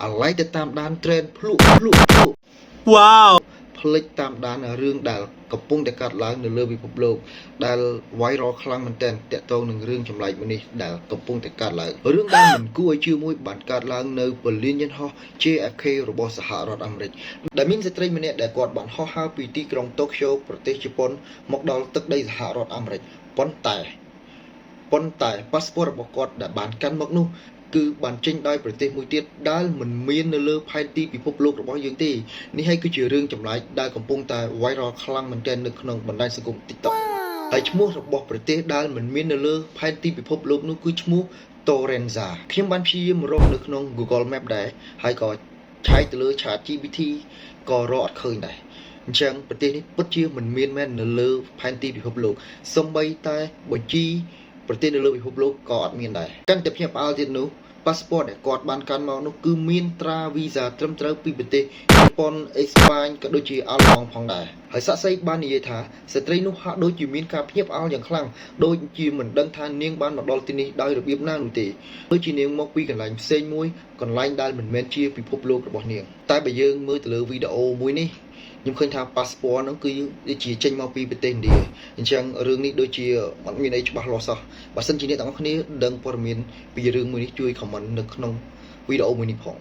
อะไรแต่ตามด้านเทรนพลุว้าวผลิตตามด้านเรื่องดาลกระปุงแต่กัดล้างในเรื่องวิภพโลกดาลไว้รอครั้งมันแต่ตรงหนึ่งเรื่องจำไรมันนี่ดาลกระปุงแต่กัดล้างเรื่องด้านเหมือนกู้ไอชื่อมวยบัตรกัดล้างในบริเวณยันฮอ JFK ระบบสหรัฐอเมริกได้มีสตรีมันเนี่ยได้กอดบัตรฮอฮาปีที่กรุงโตเกียวประเทศญี่ปุ่นมกดอลตึกได้สหรัฐอเมริกប៉ុន្តែប៉ាសពតរបស់គាត់ដែលបានកាន់មកនោះគឺបានចេញដោយប្រទេសមួយទៀតដែលមិនមាននៅលើផែនទីពិភពលោករបស់យើងទេនេះហើយគឺជារឿងចម្លែកដែលកំពុងតែ viral ខ្លាំងមែនទែននៅក្នុងបណ្ដាញសង្គម TikTok ហើយឈ្មោះរបស់ប្រទេសដែលមិនមាននៅលើផែនទីពិភពលោកនោះគឺឈ្មោះ Torenza ខ្ញុំបានព្យាយាមរកនៅក្នុង Google Map ដែរហើយក៏ឆែកទៅលើ ChatGPT ក៏រកអត់ឃើញដែរអញ្ចឹងប្រទេសនេះពិតជាមិនមានមែននៅលើផែនទីពិភពលោកសូម្បីតែបញ្ជីប្រទេសនៅលើពិភពលោកក៏អត់មានដែរកាន់តែភ្ញាក់ផ្អើលទៀតនោះប៉ាសពតដែលគាត់បានកាន់មកនោះគឺមានត្រាវីសាត្រឹមត្រូវពីប្រទេសជប៉ុនអេស្ប៉ាញក៏ដូចជាអាល្លឺម៉ង់ផងដែរហើយសាក់សីបាននិយាយថាស្ត្រីនោះហាក់ដូចជាមានការភ្ញាក់ផ្អើលយ៉ាងខ្លាំងដូចជាមិនដឹងថានាងបានមកដល់ទីនេះដោយរបៀបណានោះទេដូចជានាងមកពីកន្លែងផ្សេងមួយកន្លែងដែលមិនមែនជាពិភពលោករបស់នាងតែបើយើងមើលទៅលើវីដេអូមួយនេះខ្ញុំឃើញថាប៉ាសពតហ្នឹងគឺជាចេញមកពីប្រទេសឥណ្ឌាអញ្ចឹងរឿងនេះដូចជាអត់មានអីច្បាស់លាស់សោះបើសិនជាអ្នកទាំងអស់គ្នាដឹងព័ត៌មានពីរឿងមួយនេះជួយ comment នៅក្នុងវីដេអូមួយនេះផង